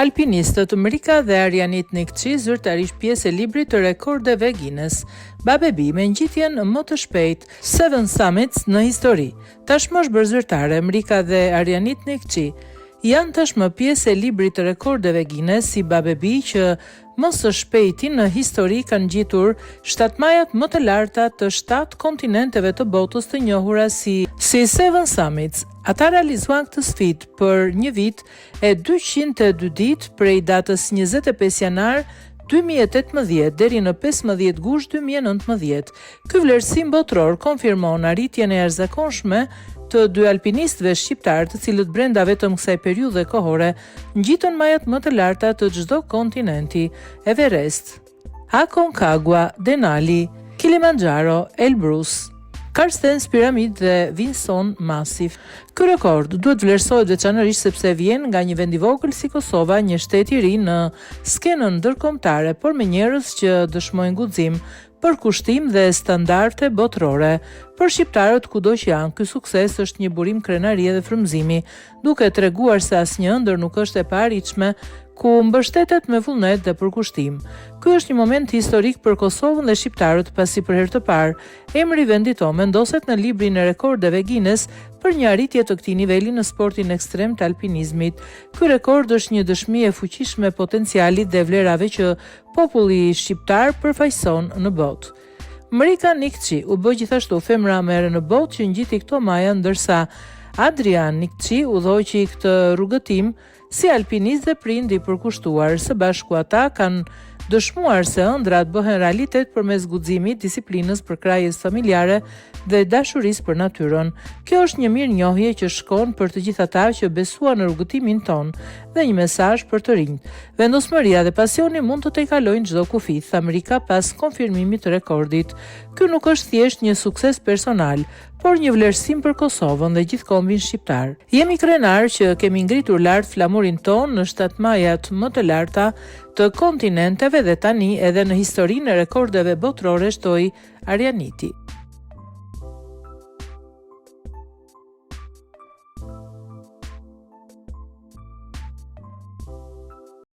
Alpinistët Mrika dhe Arianit Nikçi zyrtarisht pjesë e librit të rekordeve Guinness. Babebi me ngjitjen më të shpejtë 7 Summits në histori. Tashmë është bërë zyrtare Mrika dhe Arianit Nikçi janë tashmë pjesë e librit të rekordeve Guinness si Babebi që më së shpejti në histori kanë ngjitur shtatmajat më të larta të 7 kontinenteve të botës të njohura si 7 Summits. Ata realizuan këtë sfidë për një vit e 202 ditë prej datës 25 janar 2018 deri në 15 gusht 2019. Ky vlerësim botror konfirmon arritjen e jashtëzakonshme të dy alpinistëve shqiptar, të cilët brenda vetëm kësaj periudhe kohore ngjitën majat më të larta të çdo kontinenti: Everest, Aconcagua, Denali, Kilimanjaro, Elbrus, Carstens Pyramid dhe Vinson Massif. Ky rekord duhet vlerësohet veçanërisht sepse vjen nga një vend i vogël si Kosova, një shtet i ri në skenën ndërkombëtare, por me njerëz që dëshmojnë guxim për kushtim dhe standarde botërore. Për shqiptarët kudo që janë, ky sukses është një burim krenarie dhe frymëzimi, duke treguar se asnjë ëndër nuk është e paritshme ku mbështetet me vullnet dhe për kushtim. Ky është një moment historik për Kosovën dhe shqiptarët, pasi për herë të parë emri i vendit tonë vendoset në librin e rekordeve Guinness për një arritje të këtij niveli në sportin ekstrem të alpinizmit. Ky rekord është një dëshmi e fuqishme e potencialit dhe vlerave që populli shqiptar përfaqëson në botë. Mrika Nikçi u bë gjithashtu femra më e re në botë që ngjiti këto maja, ndërsa Adrian Nikçi udhëhoqi këtë rrugëtim si alpinist dhe prind i përkushtuar. Së bashku ata kanë dëshmuar se ëndrat bëhen realitet përmes guximit, disiplinës, përkrahjes familjare dhe dashurisë për natyrën. Kjo është një mirënjohje që shkon për të gjithë ata që besuan në rrugëtimin ton dhe një mesazh për të rinjt. Vendosmëria dhe pasioni mund të tejkalojnë çdo kufi, tha Mrika pas konfirmimit të rekordit. Ky nuk është thjesht një sukses personal, por një vlerësim për Kosovën dhe gjithë kombin shqiptar. Jemi krenar që kemi ngritur lart flamurin ton në shtatmajat më të larta të kontinenteve dhe tani edhe në historinë e rekordeve botërore, shtoi Arianiti.